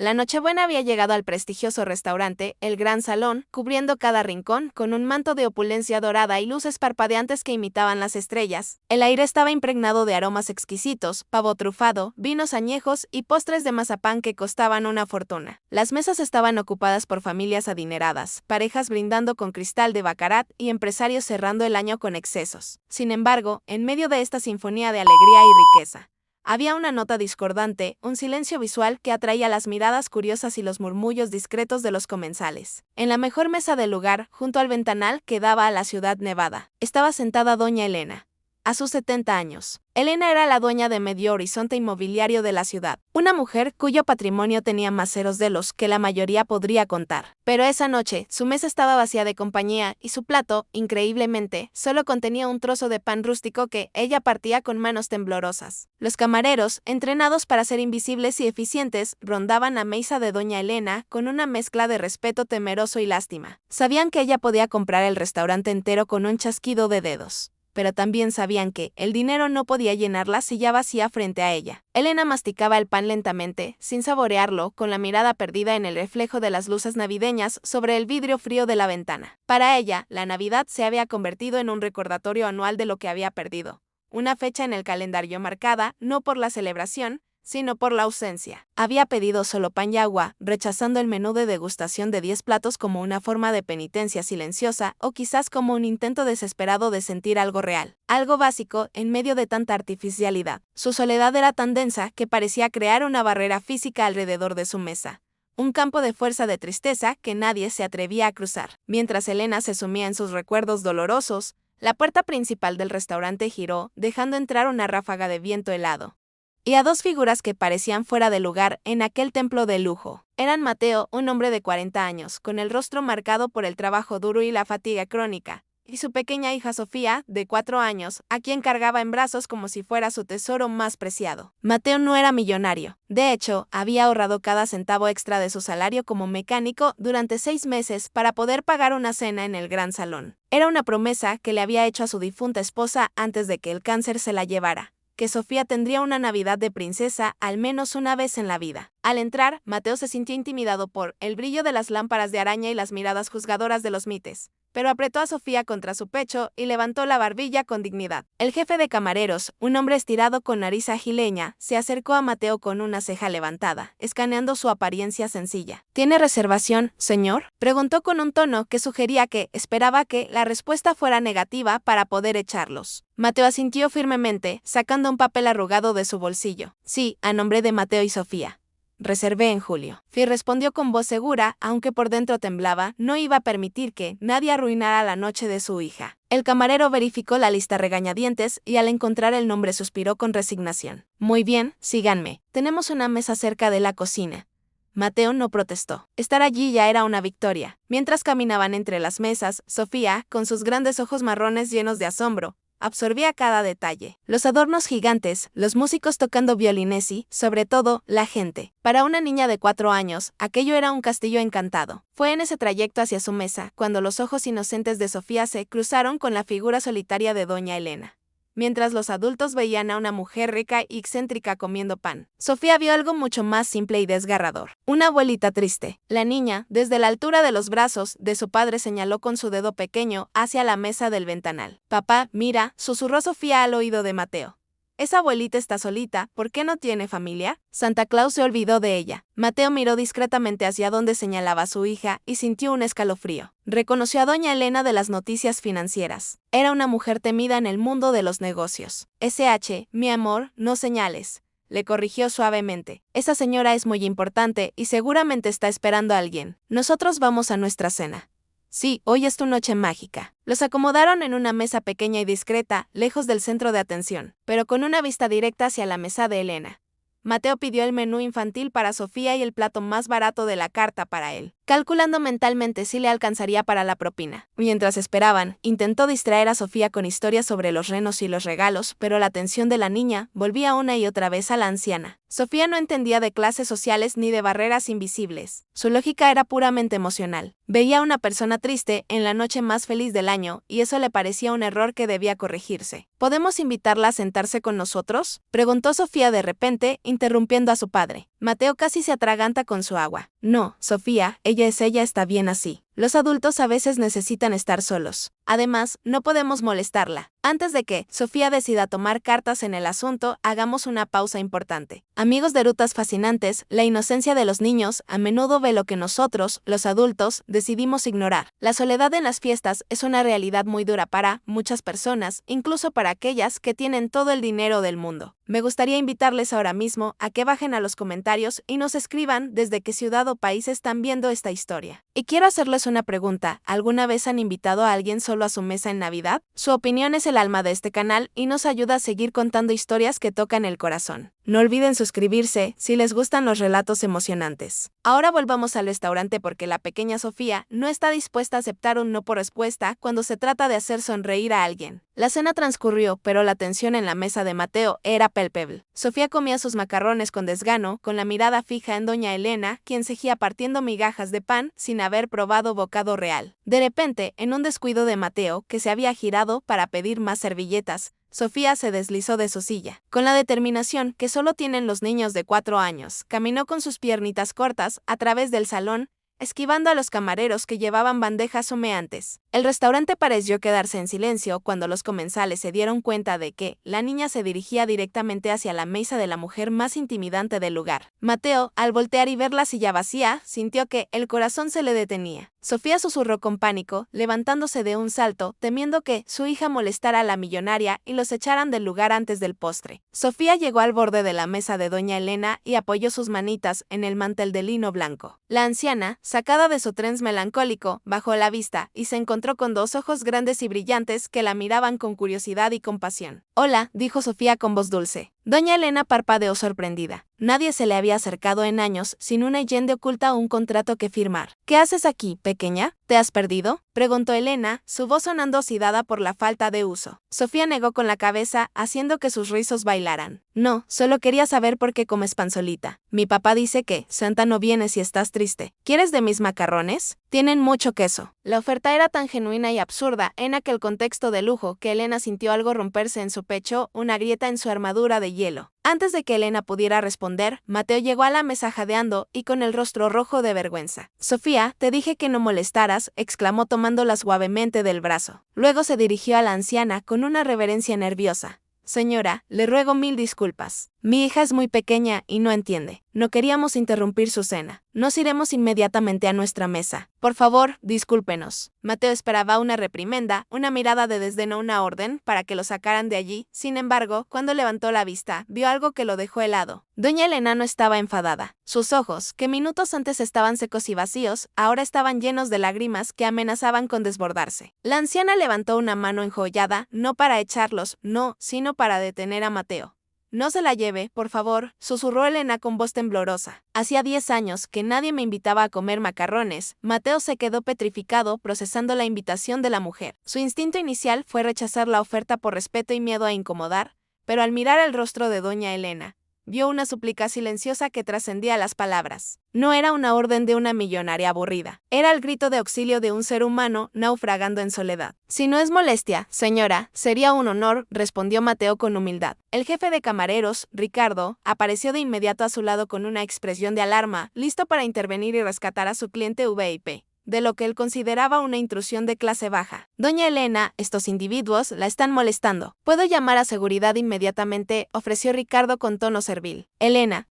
La Nochebuena había llegado al prestigioso restaurante, el Gran Salón, cubriendo cada rincón con un manto de opulencia dorada y luces parpadeantes que imitaban las estrellas. El aire estaba impregnado de aromas exquisitos, pavo trufado, vinos añejos y postres de mazapán que costaban una fortuna. Las mesas estaban ocupadas por familias adineradas, parejas brindando con cristal de baccarat y empresarios cerrando el año con excesos. Sin embargo, en medio de esta sinfonía de alegría y riqueza, había una nota discordante, un silencio visual que atraía las miradas curiosas y los murmullos discretos de los comensales. En la mejor mesa del lugar, junto al ventanal que daba a la ciudad nevada, estaba sentada doña Elena, a sus 70 años. Elena era la dueña de medio horizonte inmobiliario de la ciudad, una mujer cuyo patrimonio tenía más ceros de los que la mayoría podría contar. Pero esa noche, su mesa estaba vacía de compañía y su plato, increíblemente, solo contenía un trozo de pan rústico que ella partía con manos temblorosas. Los camareros, entrenados para ser invisibles y eficientes, rondaban la mesa de doña Elena con una mezcla de respeto temeroso y lástima. Sabían que ella podía comprar el restaurante entero con un chasquido de dedos, pero también sabían que el dinero no podía llenar la silla vacía frente a ella. Elena masticaba el pan lentamente, sin saborearlo, con la mirada perdida en el reflejo de las luces navideñas sobre el vidrio frío de la ventana. Para ella, la Navidad se había convertido en un recordatorio anual de lo que había perdido, una fecha en el calendario marcada, no por la celebración, sino por la ausencia. Había pedido solo pan y agua, rechazando el menú de degustación de 10 platos como una forma de penitencia silenciosa o quizás como un intento desesperado de sentir algo real, algo básico en medio de tanta artificialidad. Su soledad era tan densa que parecía crear una barrera física alrededor de su mesa, un campo de fuerza de tristeza que nadie se atrevía a cruzar. Mientras Elena se sumía en sus recuerdos dolorosos, la puerta principal del restaurante giró, dejando entrar una ráfaga de viento helado y a dos figuras que parecían fuera de lugar en aquel templo de lujo. Eran Mateo, un hombre de 40 años, con el rostro marcado por el trabajo duro y la fatiga crónica, y su pequeña hija Sofía, de 4 años, a quien cargaba en brazos como si fuera su tesoro más preciado. Mateo no era millonario. De hecho, había ahorrado cada centavo extra de su salario como mecánico durante 6 meses para poder pagar una cena en el Gran Salón. Era una promesa que le había hecho a su difunta esposa antes de que el cáncer se la llevara, que Sofía tendría una Navidad de princesa al menos una vez en la vida. Al entrar, Mateo se sintió intimidado por el brillo de las lámparas de araña y las miradas juzgadoras de los mites, pero apretó a Sofía contra su pecho y levantó la barbilla con dignidad. El jefe de camareros, un hombre estirado con nariz agileña, se acercó a Mateo con una ceja levantada, escaneando su apariencia sencilla. ¿Tiene reservación, señor?, preguntó con un tono que sugería que esperaba que la respuesta fuera negativa para poder echarlos. Mateo asintió firmemente, sacando un papel arrugado de su bolsillo. Sí, a nombre de Mateo y Sofía. Reservé en julio. Phil respondió con voz segura, aunque por dentro temblaba, no iba a permitir que nadie arruinara la noche de su hija. El camarero verificó la lista regañadientes y al encontrar el nombre suspiró con resignación. Muy bien, síganme. Tenemos una mesa cerca de la cocina. Mateo no protestó. Estar allí ya era una victoria. Mientras caminaban entre las mesas, Sofía, con sus grandes ojos marrones llenos de asombro, absorbía cada detalle. Los adornos gigantes, los músicos tocando violines y, sobre todo, la gente. Para una niña de 4 años, aquello era un castillo encantado. Fue en ese trayecto hacia su mesa cuando los ojos inocentes de Sofía se cruzaron con la figura solitaria de doña Elena. Mientras los adultos veían a una mujer rica y excéntrica comiendo pan, Sofía vio algo mucho más simple y desgarrador. Una abuelita triste. La niña, desde la altura de los brazos de su padre, señaló con su dedo pequeño hacia la mesa del ventanal. Papá, mira, susurró Sofía al oído de Mateo. Esa abuelita está solita, ¿por qué no tiene familia? Santa Claus se olvidó de ella. Mateo miró discretamente hacia donde señalaba su hija y sintió un escalofrío. Reconoció a doña Elena de las noticias financieras. Era una mujer temida en el mundo de los negocios. SH, mi amor, no señales, le corrigió suavemente. Esa señora es muy importante y seguramente está esperando a alguien. Nosotros vamos a nuestra cena. Sí, hoy es tu noche mágica. Los acomodaron en una mesa pequeña y discreta, lejos del centro de atención, pero con una vista directa hacia la mesa de Elena. Mateo pidió el menú infantil para Sofía y el plato más barato de la carta para él. calculando mentalmente si le alcanzaría para la propina. Mientras esperaban, intentó distraer a Sofía con historias sobre los renos y los regalos, pero la atención de la niña volvía una y otra vez a la anciana. Sofía no entendía de clases sociales ni de barreras invisibles. Su lógica era puramente emocional. Veía a una persona triste en la noche más feliz del año, y eso le parecía un error que debía corregirse. ¿Podemos invitarla a sentarse con nosotros?, preguntó Sofía de repente, interrumpiendo a su padre. Mateo casi se atraganta con su agua. No, Sofía, ella está bien así. Los adultos a veces necesitan estar solos. Además, no podemos molestarla. Antes de que Sofía decida tomar cartas en el asunto, hagamos una pausa importante. Amigos de Rutas Fascinantes, la inocencia de los niños a menudo ve lo que nosotros, los adultos, decidimos ignorar. La soledad en las fiestas es una realidad muy dura para muchas personas, incluso para aquellas que tienen todo el dinero del mundo. Me gustaría invitarles ahora mismo a que bajen a los comentarios y nos escriban desde qué ciudad o país están viendo esta historia. Y quiero hacerles una pregunta, ¿alguna vez han invitado a alguien solo a su mesa en Navidad? Su opinión es el alma de este canal y nos ayuda a seguir contando historias que tocan el corazón. No olviden suscribirse si les gustan los relatos emocionantes. Ahora volvamos al restaurante porque la pequeña Sofía no está dispuesta a aceptar un no por respuesta cuando se trata de hacer sonreír a alguien. La cena transcurrió, pero la tensión en la mesa de Mateo era palpable. Sofía comía sus macarrones con desgano, con la mirada fija en doña Elena, quien seguía partiendo migajas de pan sin haber probado bocado real. De repente, en un descuido de Mateo, que se había girado para pedir más servilletas, Sofía se deslizó de su silla. Con la determinación que solo tienen los niños de 4 años, caminó con sus piernitas cortas a través del salón, esquivando a los camareros que llevaban bandejas humeantes. El restaurante pareció quedarse en silencio cuando los comensales se dieron cuenta de que la niña se dirigía directamente hacia la mesa de la mujer más intimidante del lugar. Mateo, al voltear y ver la silla vacía, sintió que el corazón se le detenía. Sofía susurró con pánico, levantándose de un salto, temiendo que su hija molestara a la millonaria y los echaran del lugar antes del postre. Sofía llegó al borde de la mesa de doña Elena y apoyó sus manitas en el mantel de lino blanco. La anciana, sacada de su trance melancólico, bajó la vista y se encontró con 2 ojos grandes y brillantes que la miraban con curiosidad y compasión. «Hola», dijo Sofía con voz dulce. Doña Elena parpadeó sorprendida. Nadie se le había acercado en años sin una allende oculta o un contrato que firmar. «¿Qué haces aquí, pequeña? ¿Te has perdido?», preguntó Elena, su voz sonando oxidada por la falta de uso. Sofía negó con la cabeza, haciendo que sus rizos bailaran. «No, solo quería saber por qué comes pan solita. Mi papá dice que Santa no viene si estás triste. ¿Quieres de mis macarrones? Tienen mucho queso». La oferta era tan genuina y absurda en aquel contexto de lujo que Elena sintió algo romperse en su pecho, una grieta en su armadura de hielo. Antes de que Elena pudiera responder, Mateo llegó a la mesa jadeando y con el rostro rojo de vergüenza. «Sofía, te dije que no molestaras», exclamó tomándola suavemente del brazo. Luego se dirigió a la anciana con una reverencia nerviosa. «Señora, le ruego 1000 disculpas. Mi hija es muy pequeña y no entiende. No queríamos interrumpir su cena. Nos iremos inmediatamente a nuestra mesa. Por favor, discúlpenos». Mateo esperaba una reprimenda, una mirada de desdén o una orden para que lo sacaran de allí. Sin embargo, cuando levantó la vista, vio algo que lo dejó helado. Doña Elena no estaba enfadada. Sus ojos, que minutos antes estaban secos y vacíos, ahora estaban llenos de lágrimas que amenazaban con desbordarse. La anciana levantó una mano enjollada, no para echarlos, no, sino para detener a Mateo. «No se la lleve, por favor», susurró Elena con voz temblorosa. Hacía 10 años que nadie me invitaba a comer macarrones. Mateo se quedó petrificado procesando la invitación de la mujer. Su instinto inicial fue rechazar la oferta por respeto y miedo a incomodar, pero al mirar el rostro de doña Elena, vio una súplica silenciosa que trascendía las palabras. No era una orden de una millonaria aburrida. Era el grito de auxilio de un ser humano naufragando en soledad. «Si no es molestia, señora, sería un honor», respondió Mateo con humildad. El jefe de camareros, Ricardo, apareció de inmediato a su lado con una expresión de alarma, listo para intervenir y rescatar a su cliente VIP de lo que él consideraba una intrusión de clase baja. «Doña Elena, estos individuos la están molestando. ¿Puedo llamar a seguridad inmediatamente?», ofreció Ricardo con tono servil. Elena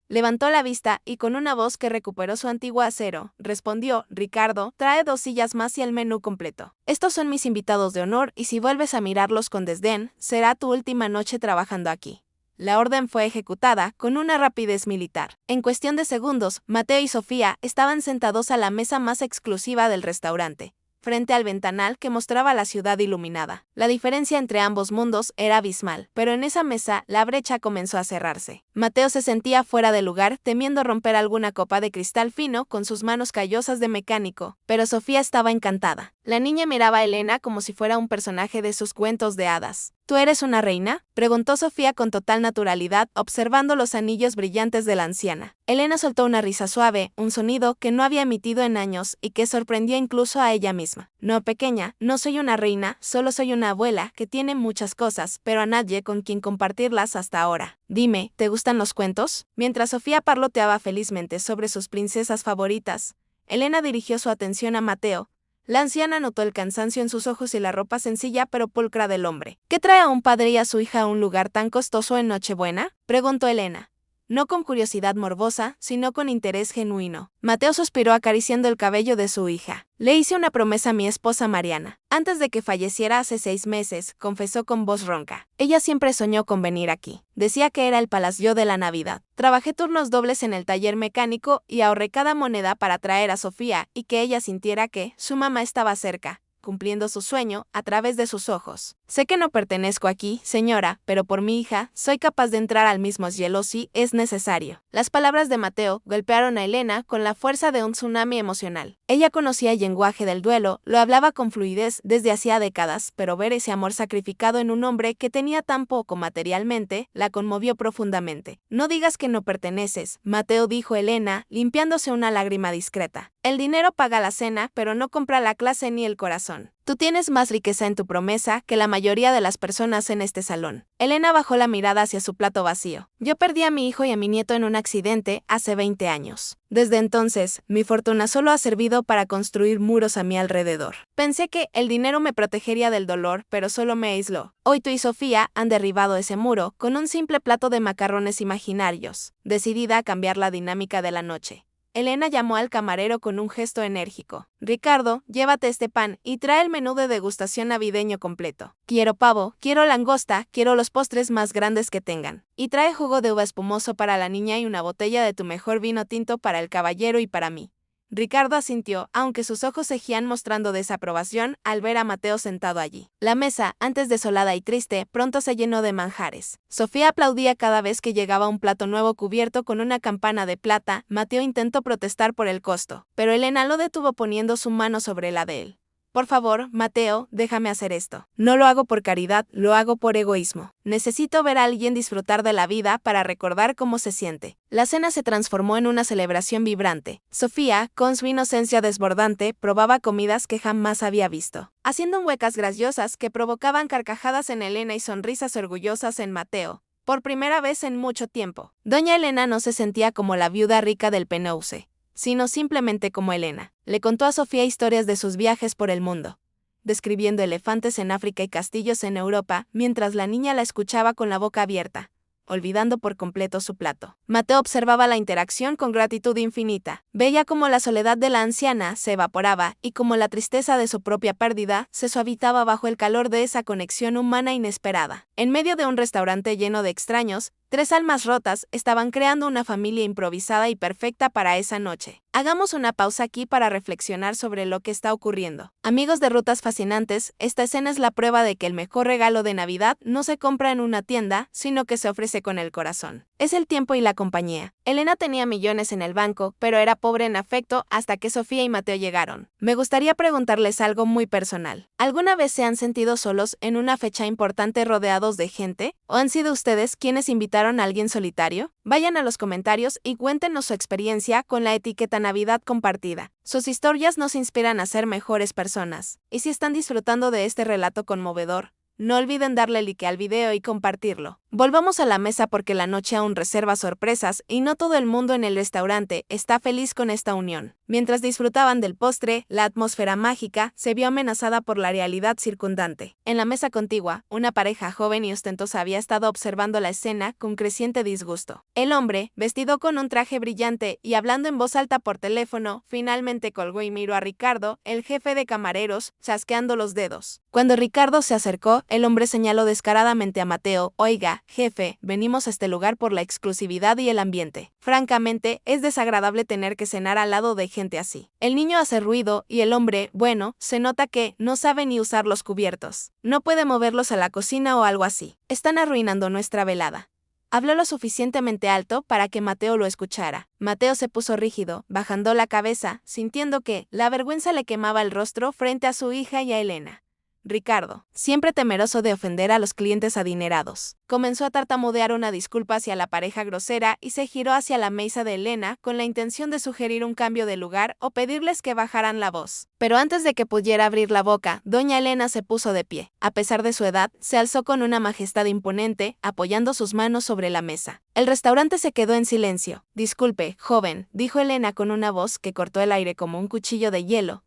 levantó la vista y con una voz que recuperó su antiguo acero, respondió: «Ricardo, trae 2 sillas más y el menú completo. Estos son mis invitados de honor y si vuelves a mirarlos con desdén, será tu última noche trabajando aquí». La orden fue ejecutada con una rapidez militar. En cuestión de segundos, Mateo y Sofía estaban sentados a la mesa más exclusiva del restaurante. frente al ventanal que mostraba la ciudad iluminada. La diferencia entre ambos mundos era abismal, pero en esa mesa la brecha comenzó a cerrarse. Mateo se sentía fuera de lugar, temiendo romper alguna copa de cristal fino con sus manos callosas de mecánico, pero Sofía estaba encantada. La niña miraba a Elena como si fuera un personaje de sus cuentos de hadas. ¿Tú eres una reina?, preguntó Sofía con total naturalidad, observando los anillos brillantes de la anciana. Elena soltó una risa suave, un sonido que no había emitido en años y que sorprendió incluso a ella misma. No, pequeña, no soy una reina, solo soy una abuela que tiene muchas cosas, pero a nadie con quien compartirlas hasta ahora. Dime, ¿te gustan los cuentos? Mientras Sofía parloteaba felizmente sobre sus princesas favoritas, Elena dirigió su atención a Mateo. La anciana notó el cansancio en sus ojos y la ropa sencilla pero pulcra del hombre. ¿Qué trae a un padre y a su hija a un lugar tan costoso en Nochebuena?, preguntó Elena. No con curiosidad morbosa, sino con interés genuino. Mateo suspiró acariciando el cabello de su hija. Le hice una promesa a mi esposa Mariana. Antes de que falleciera hace 6 meses, confesó con voz ronca. Ella siempre soñó con venir aquí. Decía que era el palacio de la Navidad. Trabajé turnos dobles en el taller mecánico y ahorré cada moneda para traer a Sofía y que ella sintiera que su mamá estaba cerca, cumpliendo su sueño a través de sus ojos. Sé que no pertenezco aquí, señora, pero por mi hija, soy capaz de entrar al mismo cielo si es necesario. Las palabras de Mateo golpearon a Elena con la fuerza de un tsunami emocional. Ella conocía el lenguaje del duelo, lo hablaba con fluidez desde hacía décadas, pero ver ese amor sacrificado en un hombre que tenía tan poco materialmente, la conmovió profundamente. No digas que no perteneces, Mateo, dijo Elena, limpiándose una lágrima discreta. El dinero paga la cena, pero no compra la clase ni el corazón. Tú tienes más riqueza en tu promesa que la mayoría de las personas en este salón. Elena bajó la mirada hacia su plato vacío. Yo perdí a mi hijo y a mi nieto en un accidente hace 20 años. Desde entonces, mi fortuna solo ha servido para construir muros a mi alrededor. Pensé que el dinero me protegería del dolor, pero solo me aisló. Hoy tú y Sofía han derribado ese muro con un simple plato de macarrones imaginarios, decidida a cambiar la dinámica de la noche. Elena llamó al camarero con un gesto enérgico. Ricardo, llévate este pan y trae el menú de degustación navideño completo. Quiero pavo, quiero langosta, quiero los postres más grandes que tengan. Y trae jugo de uva espumoso para la niña y una botella de tu mejor vino tinto para el caballero y para mí. Ricardo asintió, aunque sus ojos seguían mostrando desaprobación al ver a Mateo sentado allí. La mesa, antes desolada y triste, pronto se llenó de manjares. Sofía aplaudía cada vez que llegaba un plato nuevo cubierto con una campana de plata. Mateo intentó protestar por el costo, pero Elena lo detuvo poniendo su mano sobre la de él. Por favor, Mateo, déjame hacer esto. No lo hago por caridad, lo hago por egoísmo. Necesito ver a alguien disfrutar de la vida para recordar cómo se siente. La cena se transformó en una celebración vibrante. Sofía, con su inocencia desbordante, probaba comidas que jamás había visto, haciendo muecas graciosas que provocaban carcajadas en Elena y sonrisas orgullosas en Mateo. Por primera vez en mucho tiempo, doña Elena no se sentía como la viuda rica del Penause, sino simplemente como Elena. Le contó a Sofía historias de sus viajes por el mundo, describiendo elefantes en África y castillos en Europa, mientras la niña la escuchaba con la boca abierta, olvidando por completo su plato. Mateo observaba la interacción con gratitud infinita. Veía cómo la soledad de la anciana se evaporaba y cómo la tristeza de su propia pérdida se suavizaba bajo el calor de esa conexión humana inesperada. En medio de un restaurante lleno de extraños, 3 almas rotas estaban creando una familia improvisada y perfecta para esa noche. Hagamos una pausa aquí para reflexionar sobre lo que está ocurriendo. Amigos de Rutas Fascinantes, esta escena es la prueba de que el mejor regalo de Navidad no se compra en una tienda, sino que se ofrece con el corazón. Es el tiempo y la compañía. Elena tenía millones en el banco, pero era pobre en afecto hasta que Sofía y Mateo llegaron. Me gustaría preguntarles algo muy personal. ¿Alguna vez se han sentido solos en una fecha importante rodeados de gente? ¿O han sido ustedes quienes invitaron a alguien solitario? Vayan a los comentarios y cuéntenos su experiencia con la etiqueta Navidad compartida. Sus historias nos inspiran a ser mejores personas. Y si están disfrutando de este relato conmovedor, no olviden darle like al video y compartirlo. Volvamos a la mesa porque la noche aún reserva sorpresas y no todo el mundo en el restaurante está feliz con esta unión. Mientras disfrutaban del postre, la atmósfera mágica se vio amenazada por la realidad circundante. En la mesa contigua, una pareja joven y ostentosa había estado observando la escena con creciente disgusto. El hombre, vestido con un traje brillante y hablando en voz alta por teléfono, finalmente colgó y miró a Ricardo, el jefe de camareros, chasqueando los dedos. Cuando Ricardo se acercó, el hombre señaló descaradamente a Mateo: «Oiga, Hola, jefe, venimos a este lugar por la exclusividad y el ambiente. Francamente, es desagradable tener que cenar al lado de gente así. El niño hace ruido y el hombre, bueno, se nota que no sabe ni usar los cubiertos. No puede moverlos a la cocina o algo así. Están arruinando nuestra velada. Habló lo suficientemente alto para que Mateo lo escuchara. Mateo se puso rígido, bajando la cabeza, sintiendo que la vergüenza le quemaba el rostro frente a su hija y a Elena. Ricardo, siempre temeroso de ofender a los clientes adinerados, comenzó a tartamudear una disculpa hacia la pareja grosera y se giró hacia la mesa de Elena con la intención de sugerir un cambio de lugar o pedirles que bajaran la voz. Pero antes de que pudiera abrir la boca, doña Elena se puso de pie. A pesar de su edad, se alzó con una majestad imponente, apoyando sus manos sobre la mesa. El restaurante se quedó en silencio. Disculpe, joven, dijo Elena con una voz que cortó el aire como un cuchillo de hielo,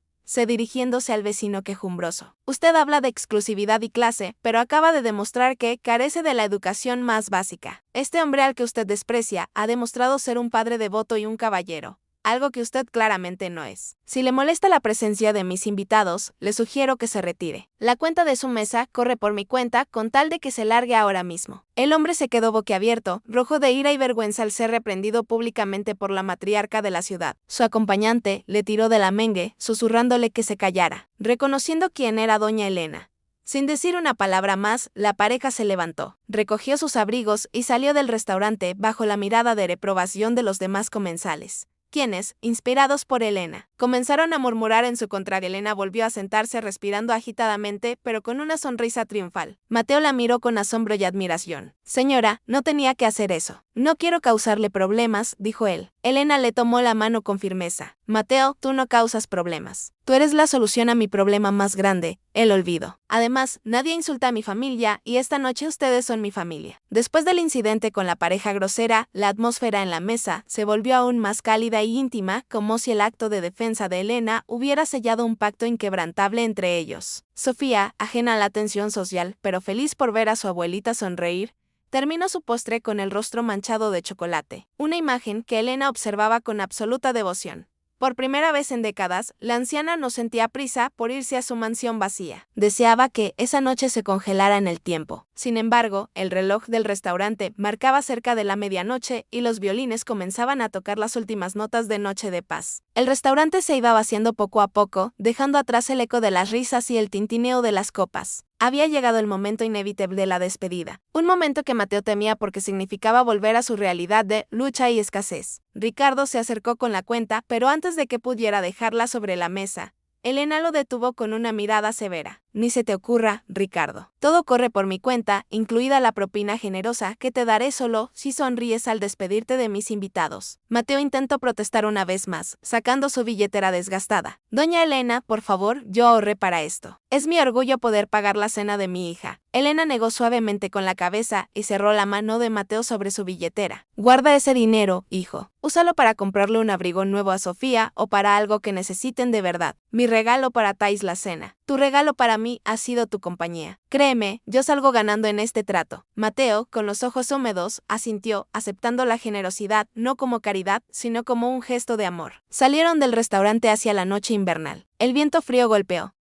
dirigiéndose al vecino quejumbroso. Usted habla de exclusividad y clase, pero acaba de demostrar que carece de la educación más básica. Este hombre al que usted desprecia ha demostrado ser un padre devoto y un caballero, algo que usted claramente no es. Si le molesta la presencia de mis invitados, le sugiero que se retire. La cuenta de su mesa corre por mi cuenta con tal de que se largue ahora mismo. El hombre se quedó boquiabierto, rojo de ira y vergüenza al ser reprendido públicamente por la matriarca de la ciudad. Su acompañante le tiró de la mengue, susurrándole que se callara, reconociendo quién era doña Elena. Sin decir una palabra más, la pareja se levantó, recogió sus abrigos y salió del restaurante bajo la mirada de reprobación de los demás comensales, quienes, inspirados por Elena, comenzaron a murmurar en su contra. Elena volvió a sentarse respirando agitadamente, pero con una sonrisa triunfal. Mateo la miró con asombro y admiración. Señora, no tenía que hacer eso. No quiero causarle problemas, dijo él. Elena le tomó la mano con firmeza. Mateo, tú no causas problemas. Tú eres la solución a mi problema más grande, el olvido. Además, nadie insulta a mi familia y esta noche ustedes son mi familia. Después del incidente con la pareja grosera, la atmósfera en la mesa se volvió aún más cálida e íntima, como si el acto de defensa de Elena hubiera sellado un pacto inquebrantable entre ellos. Sofía, ajena a la tensión social, pero feliz por ver a su abuelita sonreír, terminó su postre con el rostro manchado de chocolate, una imagen que Elena observaba con absoluta devoción. Por primera vez en décadas, la anciana no sentía prisa por irse a su mansión vacía. Deseaba que esa noche se congelara en el tiempo. Sin embargo, el reloj del restaurante marcaba cerca de la medianoche y los violines comenzaban a tocar las últimas notas de Noche de Paz. El restaurante se iba vaciando poco a poco, dejando atrás el eco de las risas y el tintineo de las copas. Había llegado el momento inevitable de la despedida, un momento que Mateo temía porque significaba volver a su realidad de lucha y escasez. Ricardo se acercó con la cuenta, pero antes de que pudiera dejarla sobre la mesa, Elena lo detuvo con una mirada severa. Ni se te ocurra, Ricardo. Todo corre por mi cuenta, incluida la propina generosa que te daré solo si sonríes al despedirte de mis invitados. Mateo intentó protestar una vez más, sacando su billetera desgastada. Doña Elena, por favor, yo ahorré para esto. Es mi orgullo poder pagar la cena de mi hija. Elena negó suavemente con la cabeza y cerró la mano de Mateo sobre su billetera. Guarda ese dinero, hijo. Úsalo para comprarle un abrigo nuevo a Sofía o para algo que necesiten de verdad. Mi regalo para Thais la cena. Tu regalo para mí ha sido tu compañía. Créeme, yo salgo ganando en este trato. Mateo, con los ojos húmedos, asintió, aceptando la generosidad no como caridad, sino como un gesto de amor. Salieron del restaurante hacia la noche invernal. El viento frío golpeó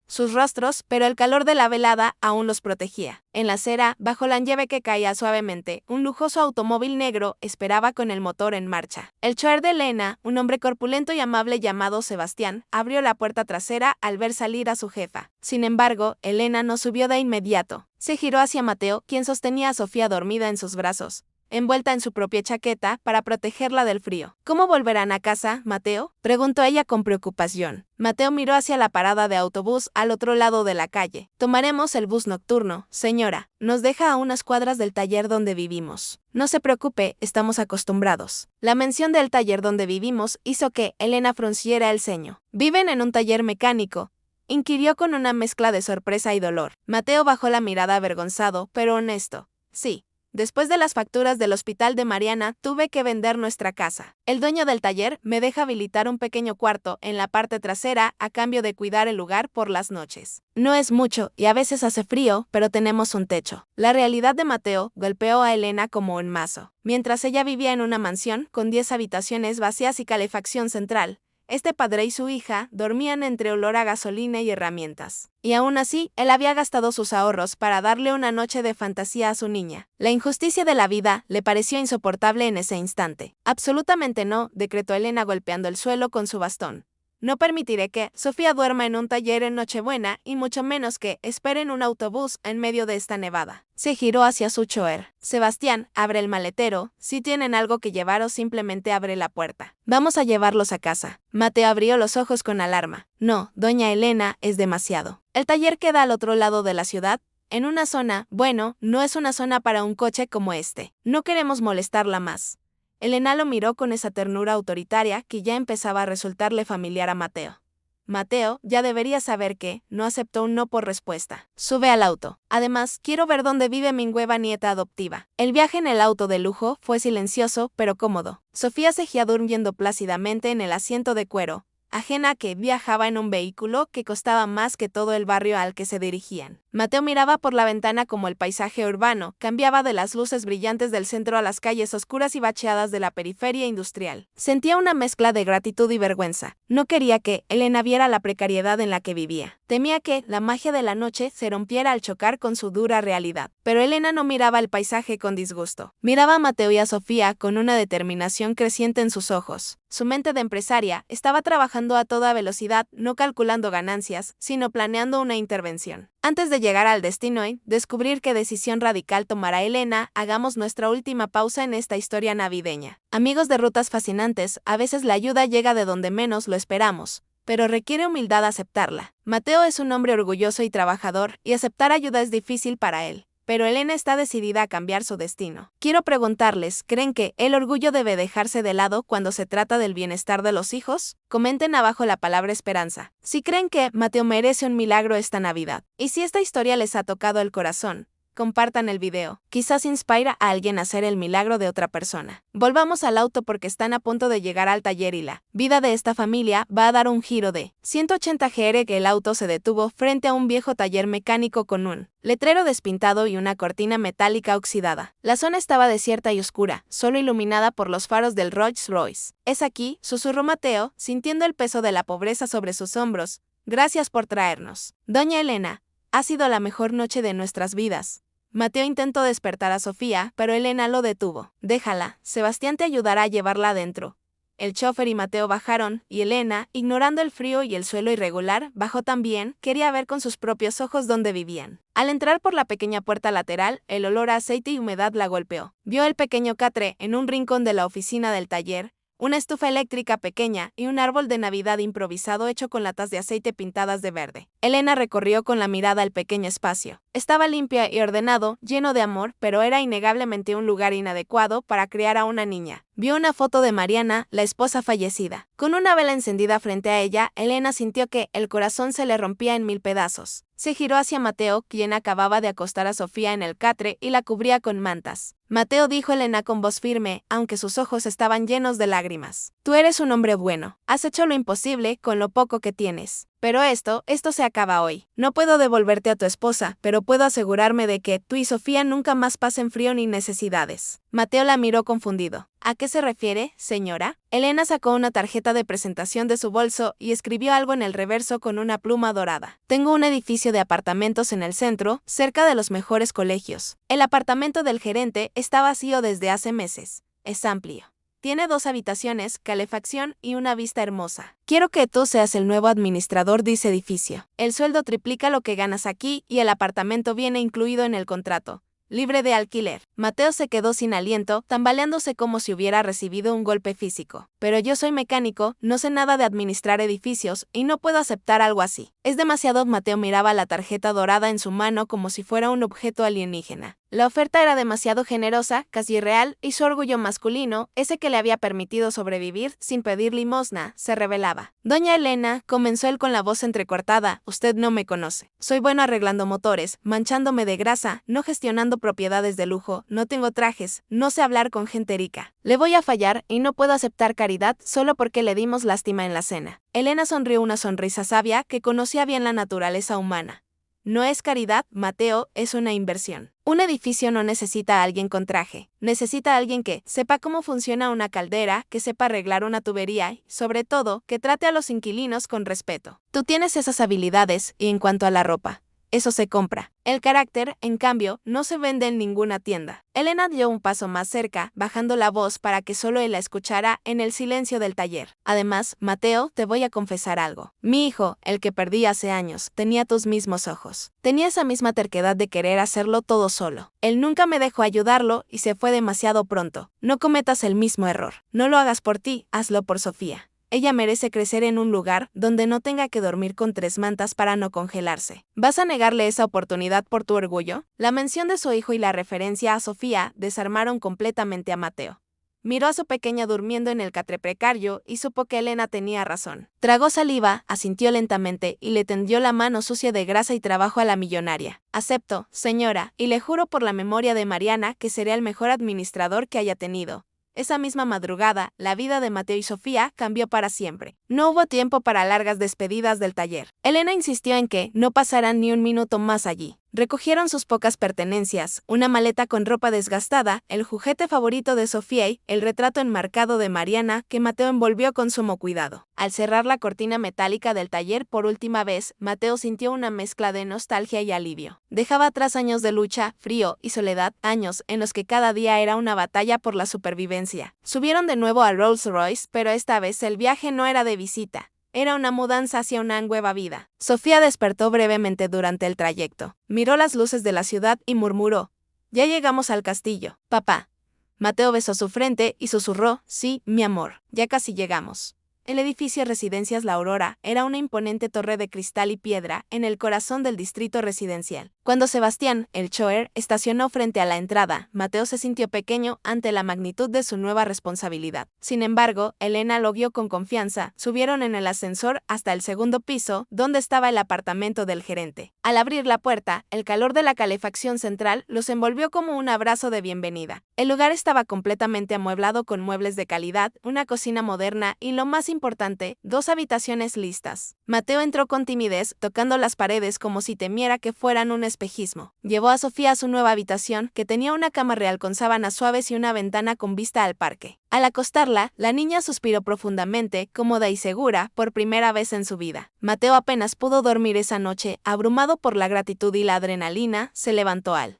sus rostros, pero el calor de la velada aún los protegía. En la acera, bajo la nieve que caía suavemente, un lujoso automóvil negro esperaba con el motor en marcha. El chofer de Elena, un hombre corpulento y amable llamado Sebastián, abrió la puerta trasera al ver salir a su jefa. Sin embargo, Elena no subió de inmediato. Se giró hacia Mateo, quien sostenía a Sofía dormida en sus brazos, envuelta en su propia chaqueta para protegerla del frío. ¿Cómo volverán a casa, Mateo?, preguntó ella con preocupación. Mateo miró hacia la parada de autobús al otro lado de la calle. Tomaremos el bus nocturno, señora. Nos deja a unas cuadras del taller donde vivimos. No se preocupe, estamos acostumbrados. La mención del taller donde vivimos hizo que Elena frunciera el ceño. ¿Viven en un taller mecánico?, inquirió con una mezcla de sorpresa y dolor. Mateo bajó la mirada avergonzado, pero honesto. Sí. Después de las facturas del hospital de Mariana, tuve que vender nuestra casa. El dueño del taller me deja habilitar un pequeño cuarto en la parte trasera a cambio de cuidar el lugar por las noches. No es mucho y a veces hace frío, pero tenemos un techo. La realidad de Mateo golpeó a Elena como un mazo. Mientras ella vivía en una mansión con 10 habitaciones vacías y calefacción central, Este padre y su hija dormían entre olor a gasolina y herramientas. Y aún así, él había gastado sus ahorros para darle una noche de fantasía a su niña. La injusticia de la vida le pareció insoportable en ese instante. Absolutamente no, decretó Elena golpeando el suelo con su bastón. No permitiré que Sofía duerma en un taller en Nochebuena y mucho menos que espere en un autobús en medio de esta nevada. Se giró hacia su chofer. Sebastián, abre el maletero. Si tienen algo que llevar o simplemente abre la puerta. Vamos a llevarlos a casa. Mateo abrió los ojos con alarma. No, doña Elena, es demasiado. El taller queda al otro lado de la ciudad, en una zona, bueno, no es una zona para un coche como este. No queremos molestarla más. Elena lo miró con esa ternura autoritaria que ya empezaba a resultarle familiar a Mateo. Mateo ya debería saber que no aceptó un no por respuesta. Sube al auto. Además, quiero ver dónde vive mi nueva nieta adoptiva. El viaje en el auto de lujo fue silencioso pero cómodo. Sofía seguía durmiendo plácidamente en el asiento de cuero, ajena a que viajaba en un vehículo que costaba más que todo el barrio al que se dirigían. Mateo miraba por la ventana como el paisaje urbano cambiaba de las luces brillantes del centro a las calles oscuras y bacheadas de la periferia industrial. Sentía una mezcla de gratitud y vergüenza. No quería que Elena viera la precariedad en la que vivía. Temía que la magia de la noche se rompiera al chocar con su dura realidad. Pero Elena no miraba el paisaje con disgusto. Miraba a Mateo y a Sofía con una determinación creciente en sus ojos. Su mente de empresaria estaba trabajando a toda velocidad, no calculando ganancias, sino planeando una intervención. Antes de llegar al destino y descubrir qué decisión radical tomará Elena, hagamos nuestra última pausa en esta historia navideña. Amigos de Rutas Fascinantes, a veces la ayuda llega de donde menos lo esperamos, pero requiere humildad aceptarla. Mateo es un hombre orgulloso y trabajador, y aceptar ayuda es difícil para él. Pero Elena está decidida a cambiar su destino. Quiero preguntarles, ¿creen que el orgullo debe dejarse de lado cuando se trata del bienestar de los hijos? Comenten abajo la palabra esperanza. Si creen que Mateo merece un milagro esta Navidad. Y si esta historia les ha tocado el corazón, compartan el video. Quizás inspira a alguien a hacer el milagro de otra persona. Volvamos al auto porque están a punto de llegar al taller y la vida de esta familia va a dar un giro de 180 gr que el auto se detuvo frente a un viejo taller mecánico con un letrero despintado y una cortina metálica oxidada. La zona estaba desierta y oscura, solo iluminada por los faros del Rolls Royce. Es aquí, susurró Mateo, sintiendo el peso de la pobreza sobre sus hombros. Gracias por traernos. Doña Elena, ha sido la mejor noche de nuestras vidas. Mateo intentó despertar a Sofía, pero Elena lo detuvo. Déjala, Sebastián te ayudará a llevarla adentro. El chofer y Mateo bajaron, y Elena, ignorando el frío y el suelo irregular, bajó también, quería ver con sus propios ojos dónde vivían. Al entrar por la pequeña puerta lateral, el olor a aceite y humedad la golpeó. Vio el pequeño catre en un rincón de la oficina del taller, una estufa eléctrica pequeña y un árbol de Navidad improvisado hecho con latas de aceite pintadas de verde. Elena recorrió con la mirada el pequeño espacio. Estaba limpio y ordenado, lleno de amor, pero era innegablemente un lugar inadecuado para criar a una niña. Vio una foto de Mariana, la esposa fallecida. Con una vela encendida frente a ella, Elena sintió que el corazón se le rompía en 1000 pedazos. Se giró hacia Mateo, quien acababa de acostar a Sofía en el catre y la cubría con mantas. Mateo, dijo Elena con voz firme, aunque sus ojos estaban llenos de lágrimas. Tú eres un hombre bueno. Has hecho lo imposible con lo poco que tienes. Pero esto se acaba hoy. No puedo devolverte a tu esposa, pero puedo asegurarme de que tú y Sofía nunca más pasen frío ni necesidades. Mateo la miró confundido. ¿A qué se refiere, señora? Elena sacó una tarjeta de presentación de su bolso y escribió algo en el reverso con una pluma dorada. Tengo un edificio de apartamentos en el centro, cerca de los mejores colegios. El apartamento del gerente está vacío desde hace meses. Es amplio. Tiene 2 habitaciones, calefacción y una vista hermosa. Quiero que tú seas el nuevo administrador de ese edificio. El sueldo triplica lo que ganas aquí y el apartamento viene incluido en el contrato. Libre de alquiler. Mateo se quedó sin aliento, tambaleándose como si hubiera recibido un golpe físico. Pero yo soy mecánico, no sé nada de administrar edificios y no puedo aceptar algo así. Es demasiado. Mateo miraba la tarjeta dorada en su mano como si fuera un objeto alienígena. La oferta era demasiado generosa, casi irreal, y su orgullo masculino, ese que le había permitido sobrevivir sin pedir limosna, se revelaba. Doña Elena, comenzó él con la voz entrecortada, usted no me conoce. Soy bueno arreglando motores, manchándome de grasa, no gestionando propiedades de lujo, no tengo trajes, no sé hablar con gente rica. Le voy a fallar y no puedo aceptar caridad solo porque le dimos lástima en la cena. Elena sonrió una sonrisa sabia que conocía bien la naturaleza humana. No es caridad, Mateo, es una inversión. Un edificio no necesita a alguien con traje, necesita a alguien que sepa cómo funciona una caldera, que sepa arreglar una tubería y, sobre todo, que trate a los inquilinos con respeto. Tú tienes esas habilidades y en cuanto a la ropa, eso se compra. El carácter, en cambio, no se vende en ninguna tienda. Elena dio un paso más cerca, bajando la voz para que solo él la escuchara en el silencio del taller. Además, Mateo, te voy a confesar algo. Mi hijo, el que perdí hace años, tenía tus mismos ojos. Tenía esa misma terquedad de querer hacerlo todo solo. Él nunca me dejó ayudarlo y se fue demasiado pronto. No cometas el mismo error. No lo hagas por ti, hazlo por Sofía. Ella merece crecer en un lugar donde no tenga que dormir con 3 mantas para no congelarse. ¿Vas a negarle esa oportunidad por tu orgullo? La mención de su hijo y la referencia a Sofía desarmaron completamente a Mateo. Miró a su pequeña durmiendo en el catre precario y supo que Elena tenía razón. Tragó saliva, asintió lentamente y le tendió la mano sucia de grasa y trabajo a la millonaria. Acepto, señora, y le juro por la memoria de Mariana que seré el mejor administrador que haya tenido. Esa misma madrugada, la vida de Mateo y Sofía cambió para siempre. No hubo tiempo para largas despedidas del taller. Elena insistió en que no pasaran ni un minuto más allí. Recogieron sus pocas pertenencias, una maleta con ropa desgastada, el juguete favorito de Sofía y el retrato enmarcado de Mariana que Mateo envolvió con sumo cuidado. Al cerrar la cortina metálica del taller por última vez, Mateo sintió una mezcla de nostalgia y alivio. Dejaba atrás años de lucha, frío y soledad, años en los que cada día era una batalla por la supervivencia. Subieron de nuevo a Rolls Royce, pero esta vez el viaje no era de visita. Era una mudanza hacia una nueva vida. Sofía despertó brevemente durante el trayecto. Miró las luces de la ciudad y murmuró: «Ya llegamos al castillo, papá». Mateo besó su frente y susurró: «Sí, mi amor, ya casi llegamos». El edificio Residencias La Aurora era una imponente torre de cristal y piedra en el corazón del distrito residencial. Cuando Sebastián, el chofer, estacionó frente a la entrada, Mateo se sintió pequeño ante la magnitud de su nueva responsabilidad. Sin embargo, Elena lo guió con confianza. Subieron en el ascensor hasta el segundo piso, donde estaba el apartamento del gerente. Al abrir la puerta, el calor de la calefacción central los envolvió como un abrazo de bienvenida. El lugar estaba completamente amueblado con muebles de calidad, una cocina moderna y, lo más importante, 2 habitaciones listas. Mateo entró con timidez, tocando las paredes como si temiera que fueran un espejismo. Llevó a Sofía a su nueva habitación, que tenía una cama real con sábanas suaves y una ventana con vista al parque. Al acostarla, la niña suspiró profundamente, cómoda y segura, por primera vez en su vida. Mateo apenas pudo dormir esa noche, abrumado por la gratitud y la adrenalina, se levantó al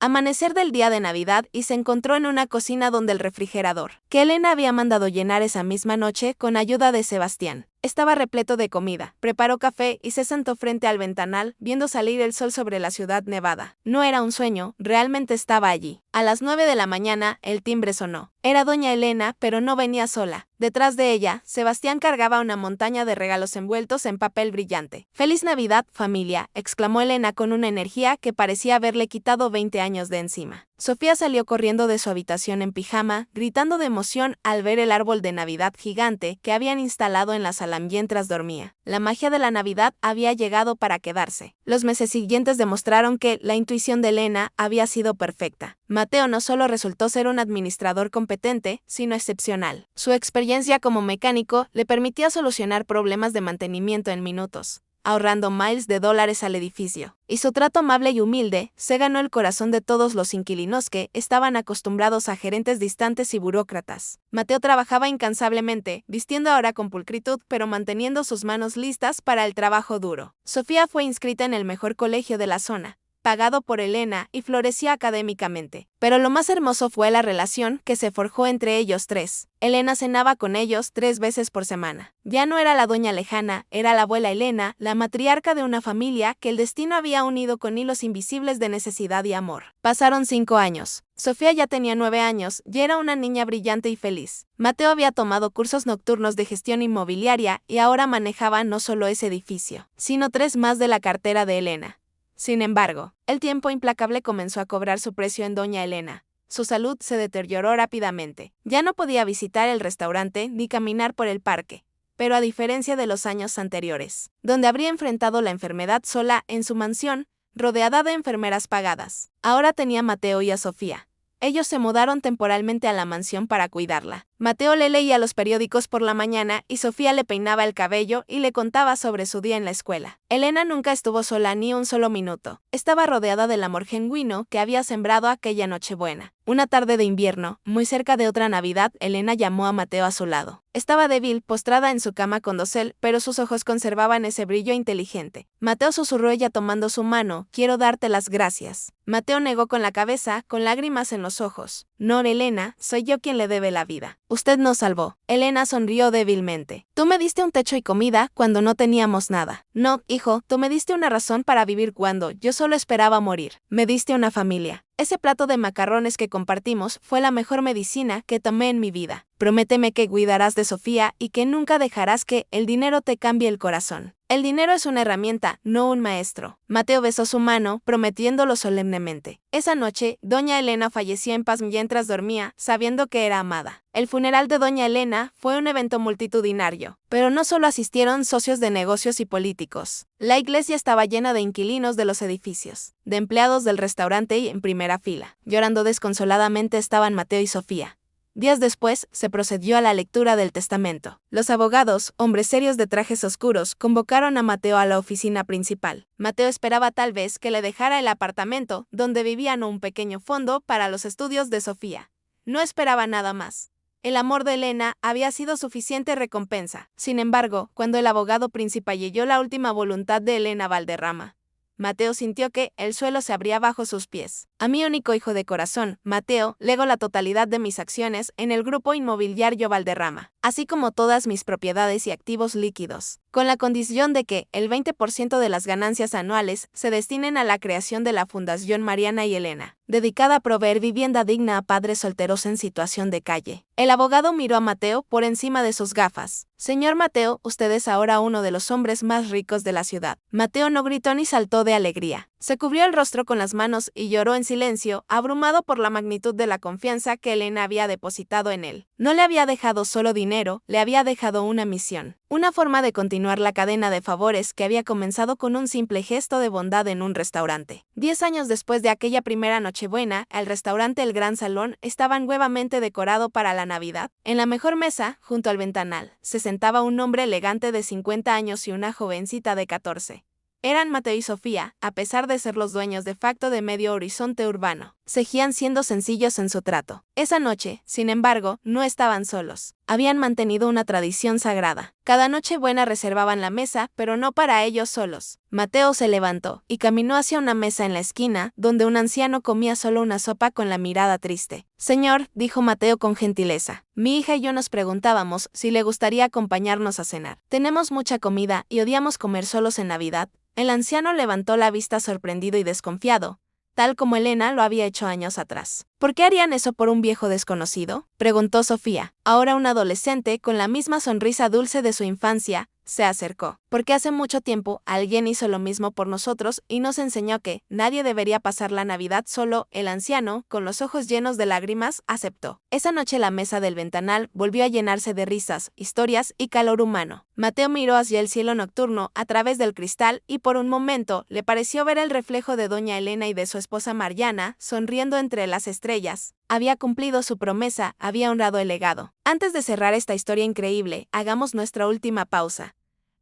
amanecer del día de Navidad y se encontró en una cocina donde el refrigerador, que Elena había mandado llenar esa misma noche con ayuda de Sebastián, estaba repleto de comida. Preparó café y se sentó frente al ventanal, viendo salir el sol sobre la ciudad nevada. No era un sueño, realmente estaba allí. A las 9 de la mañana, el timbre sonó. Era doña Elena, pero no venía sola. Detrás de ella, Sebastián cargaba una montaña de regalos envueltos en papel brillante. «¡Feliz Navidad, familia!», exclamó Elena con una energía que parecía haberle quitado 20 años de encima. Sofía salió corriendo de su habitación en pijama, gritando de emoción al ver el árbol de Navidad gigante que habían instalado en la sala mientras dormía. La magia de la Navidad había llegado para quedarse. Los meses siguientes demostraron que la intuición de Elena había sido perfecta. Mateo no solo resultó ser un administrador competente, sino excepcional. Su experiencia como mecánico le permitía solucionar problemas de mantenimiento en minutos, ahorrando miles de dólares al edificio. Y su trato amable y humilde se ganó el corazón de todos los inquilinos que estaban acostumbrados a gerentes distantes y burócratas. Mateo trabajaba incansablemente, vistiendo ahora con pulcritud, pero manteniendo sus manos listas para el trabajo duro. Sofía fue inscrita en el mejor colegio de la zona, pagado por Elena, y florecía académicamente. Pero lo más hermoso fue la relación que se forjó entre ellos 3. Elena cenaba con ellos 3 veces por semana. Ya no era la doña lejana, era la abuela Elena, la matriarca de una familia que el destino había unido con hilos invisibles de necesidad y amor. Pasaron 5 años. Sofía ya tenía 9 años y era una niña brillante y feliz. Mateo había tomado cursos nocturnos de gestión inmobiliaria y ahora manejaba no solo ese edificio, sino 3 más de la cartera de Elena. Sin embargo, el tiempo implacable comenzó a cobrar su precio en doña Elena. Su salud se deterioró rápidamente. Ya no podía visitar el restaurante ni caminar por el parque. Pero a diferencia de los años anteriores, donde habría enfrentado la enfermedad sola en su mansión, rodeada de enfermeras pagadas, ahora tenía a Mateo y a Sofía. Ellos se mudaron temporalmente a la mansión para cuidarla. Mateo le leía los periódicos por la mañana y Sofía le peinaba el cabello y le contaba sobre su día en la escuela. Elena nunca estuvo sola ni un solo minuto. Estaba rodeada del amor genuino que había sembrado aquella Nochebuena. Una tarde de invierno, muy cerca de otra Navidad, Elena llamó a Mateo a su lado. Estaba débil, postrada en su cama con dosel, pero sus ojos conservaban ese brillo inteligente. Mateo, susurró ella tomando su mano, quiero darte las gracias. Mateo negó con la cabeza, con lágrimas en los ojos. No, Elena, soy yo quien le debe la vida. Usted nos salvó. Elena sonrió débilmente. Tú me diste un techo y comida cuando no teníamos nada. No, hijo, tú me diste una razón para vivir cuando yo solo esperaba morir. Me diste una familia. Ese plato de macarrones que compartimos fue la mejor medicina que tomé en mi vida. Prométeme que cuidarás de Sofía y que nunca dejarás que el dinero te cambie el corazón. El dinero es una herramienta, no un maestro. Mateo besó su mano, prometiéndolo solemnemente. Esa noche, doña Elena falleció en paz mientras dormía, sabiendo que era amada. El funeral de doña Elena fue un evento multitudinario, pero no solo asistieron socios de negocios y políticos. La iglesia estaba llena de inquilinos de los edificios, de empleados del restaurante y en primera fila. Llorando desconsoladamente estaban Mateo y Sofía. Días después, se procedió a la lectura del testamento. Los abogados, hombres serios de trajes oscuros, convocaron a Mateo a la oficina principal. Mateo esperaba tal vez que le dejara el apartamento donde vivían o un pequeño fondo para los estudios de Sofía. No esperaba nada más. El amor de Elena había sido suficiente recompensa. Sin embargo, cuando el abogado principal leyó la última voluntad de Elena Valderrama, Mateo sintió que el suelo se abría bajo sus pies. A mi único hijo de corazón, Mateo, lego la totalidad de mis acciones en el grupo inmobiliario Valderrama, así como todas mis propiedades y activos líquidos, con la condición de que el 20% de las ganancias anuales se destinen a la creación de la Fundación Mariana y Elena, dedicada a proveer vivienda digna a padres solteros en situación de calle. El abogado miró a Mateo por encima de sus gafas. Señor Mateo, usted es ahora uno de los hombres más ricos de la ciudad. Mateo no gritó ni saltó de alegría. Se cubrió el rostro con las manos y lloró en silencio, abrumado por la magnitud de la confianza que Elena había depositado en él. No le había dejado solo dinero, le había dejado una misión. Una forma de continuar la cadena de favores que había comenzado con un simple gesto de bondad en un restaurante. 10 años después de aquella primera Nochebuena, el restaurante El Gran Salón estaba nuevamente decorado para la Navidad. En la mejor mesa, junto al ventanal, se sentaba un hombre elegante de 50 años y una jovencita de 14. Eran Mateo y Sofía, a pesar de ser los dueños de facto de medio horizonte urbano. Seguían siendo sencillos en su trato. Esa noche, sin embargo, no estaban solos. Habían mantenido una tradición sagrada. Cada Nochebuena reservaban la mesa, pero no para ellos solos. Mateo se levantó y caminó hacia una mesa en la esquina, donde un anciano comía solo una sopa con la mirada triste. Señor, dijo Mateo con gentileza, mi hija y yo nos preguntábamos si le gustaría acompañarnos a cenar. Tenemos mucha comida y odiamos comer solos en Navidad. El anciano levantó la vista sorprendido y desconfiado, tal como Elena lo había hecho años atrás. ¿Por qué harían eso por un viejo desconocido?, preguntó Sofía. Ahora un adolescente, con la misma sonrisa dulce de su infancia, se acercó. Porque hace mucho tiempo alguien hizo lo mismo por nosotros y nos enseñó que nadie debería pasar la Navidad solo. El anciano, con los ojos llenos de lágrimas, aceptó. Esa noche la mesa del ventanal volvió a llenarse de risas, historias y calor humano. Mateo miró hacia el cielo nocturno a través del cristal y por un momento le pareció ver el reflejo de doña Elena y de su esposa Mariana sonriendo entre las estrellas. Había cumplido su promesa, había honrado el legado. Antes de cerrar esta historia increíble, hagamos nuestra última pausa.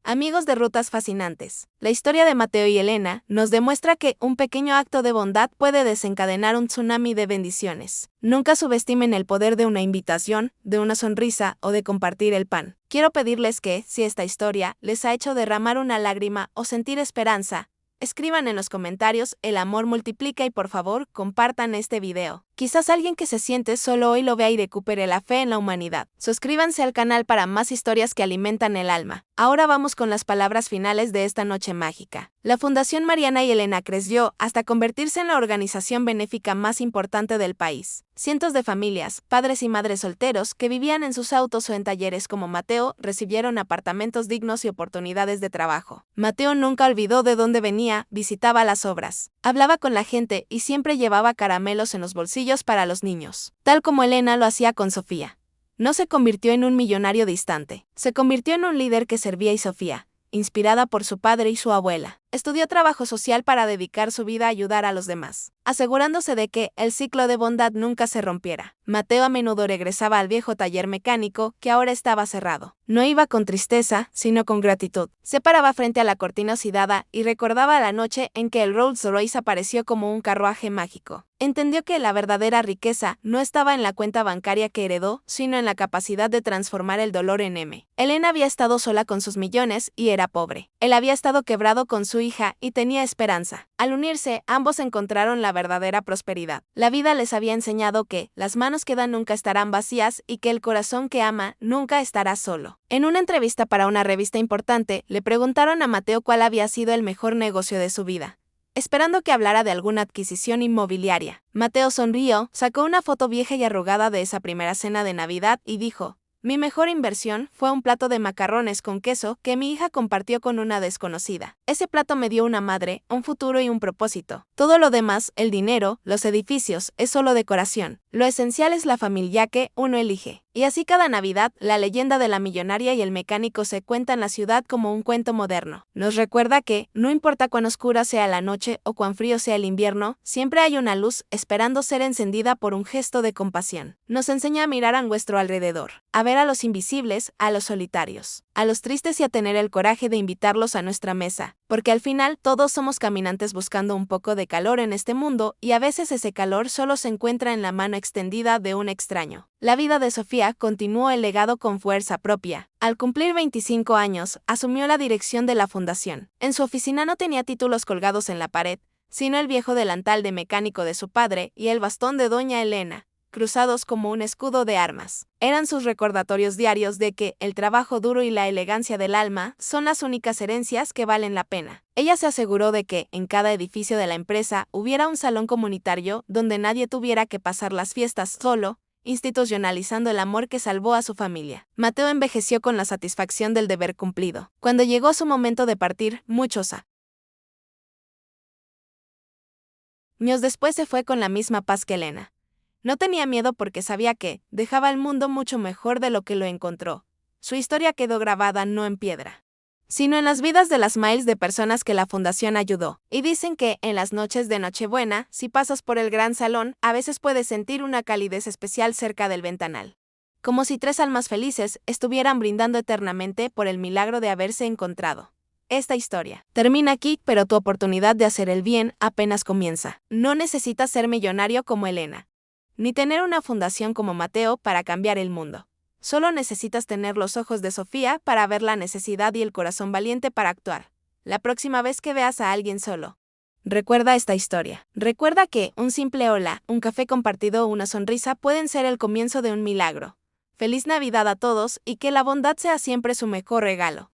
Amigos de Rutas Fascinantes, la historia de Mateo y Elena nos demuestra que un pequeño acto de bondad puede desencadenar un tsunami de bendiciones. Nunca subestimen el poder de una invitación, de una sonrisa o de compartir el pan. Quiero pedirles que, si esta historia les ha hecho derramar una lágrima o sentir esperanza, escriban en los comentarios, el amor multiplica y por favor, compartan este video. Quizás alguien que se siente solo hoy lo vea y recupere la fe en la humanidad. Suscríbanse al canal para más historias que alimentan el alma. Ahora vamos con las palabras finales de esta noche mágica. La Fundación Mariana y Elena creció hasta convertirse en la organización benéfica más importante del país. Cientos de familias, padres y madres solteros que vivían en sus autos o en talleres como Mateo, recibieron apartamentos dignos y oportunidades de trabajo. Mateo nunca olvidó de dónde venía, visitaba las obras, hablaba con la gente y siempre llevaba caramelos en los bolsillos para los niños, tal como Elena lo hacía con Sofía. No se convirtió en un millonario distante, se convirtió en un líder que servía y Sofía, inspirada por su padre y su abuela, Estudió trabajo social para dedicar su vida a ayudar a los demás, asegurándose de que el ciclo de bondad nunca se rompiera. Mateo a menudo regresaba al viejo taller mecánico que ahora estaba cerrado. No iba con tristeza, sino con gratitud. Se paraba frente a la cortina oxidada y recordaba la noche en que el Rolls Royce apareció como un carruaje mágico. Entendió que la verdadera riqueza no estaba en la cuenta bancaria que heredó, sino en la capacidad de transformar el dolor en M. Elena había estado sola con sus millones y era pobre. Él había estado quebrado con su hija y tenía esperanza. Al unirse, ambos encontraron la verdadera prosperidad. La vida les había enseñado que las manos que dan nunca estarán vacías y que el corazón que ama nunca estará solo. En una entrevista para una revista importante, le preguntaron a Mateo cuál había sido el mejor negocio de su vida, esperando que hablara de alguna adquisición inmobiliaria. Mateo sonrió, sacó una foto vieja y arrugada de esa primera cena de Navidad y dijo: mi mejor inversión fue un plato de macarrones con queso que mi hija compartió con una desconocida. Ese plato me dio una madre, un futuro y un propósito. Todo lo demás, el dinero, los edificios, es solo decoración. Lo esencial es la familia que uno elige. Y así cada Navidad, la leyenda de la millonaria y el mecánico se cuenta en la ciudad como un cuento moderno. Nos recuerda que, no importa cuán oscura sea la noche o cuán frío sea el invierno, siempre hay una luz esperando ser encendida por un gesto de compasión. Nos enseña a mirar a nuestro alrededor, a ver a los invisibles, a los solitarios, a los tristes y a tener el coraje de invitarlos a nuestra mesa, porque al final todos somos caminantes buscando un poco de calor en este mundo y a veces ese calor solo se encuentra en la mano extendida de un extraño. La vida de Sofía continuó el legado con fuerza propia. Al cumplir 25 años, asumió la dirección de la fundación. En su oficina no tenía títulos colgados en la pared, sino el viejo delantal de mecánico de su padre y el bastón de doña Elena, cruzados como un escudo de armas. Eran sus recordatorios diarios de que el trabajo duro y la elegancia del alma son las únicas herencias que valen la pena. Ella se aseguró de que, en cada edificio de la empresa, hubiera un salón comunitario donde nadie tuviera que pasar las fiestas solo, institucionalizando el amor que salvó a su familia. Mateo envejeció con la satisfacción del deber cumplido. Cuando llegó su momento de partir, muchos años después se fue con la misma paz que Elena. No tenía miedo porque sabía que dejaba el mundo mucho mejor de lo que lo encontró. Su historia quedó grabada no en piedra, sino en las vidas de las miles de personas que la fundación ayudó. Y dicen que, en las noches de Nochebuena, si pasas por el gran salón, a veces puedes sentir una calidez especial cerca del ventanal. Como si tres almas felices estuvieran brindando eternamente por el milagro de haberse encontrado. Esta historia termina aquí, pero tu oportunidad de hacer el bien apenas comienza. No necesitas ser millonario como Elena, ni tener una fundación como Mateo para cambiar el mundo. Solo necesitas tener los ojos de Sofía para ver la necesidad y el corazón valiente para actuar. La próxima vez que veas a alguien solo, recuerda esta historia. Recuerda que un simple hola, un café compartido o una sonrisa pueden ser el comienzo de un milagro. Feliz Navidad a todos y que la bondad sea siempre su mejor regalo.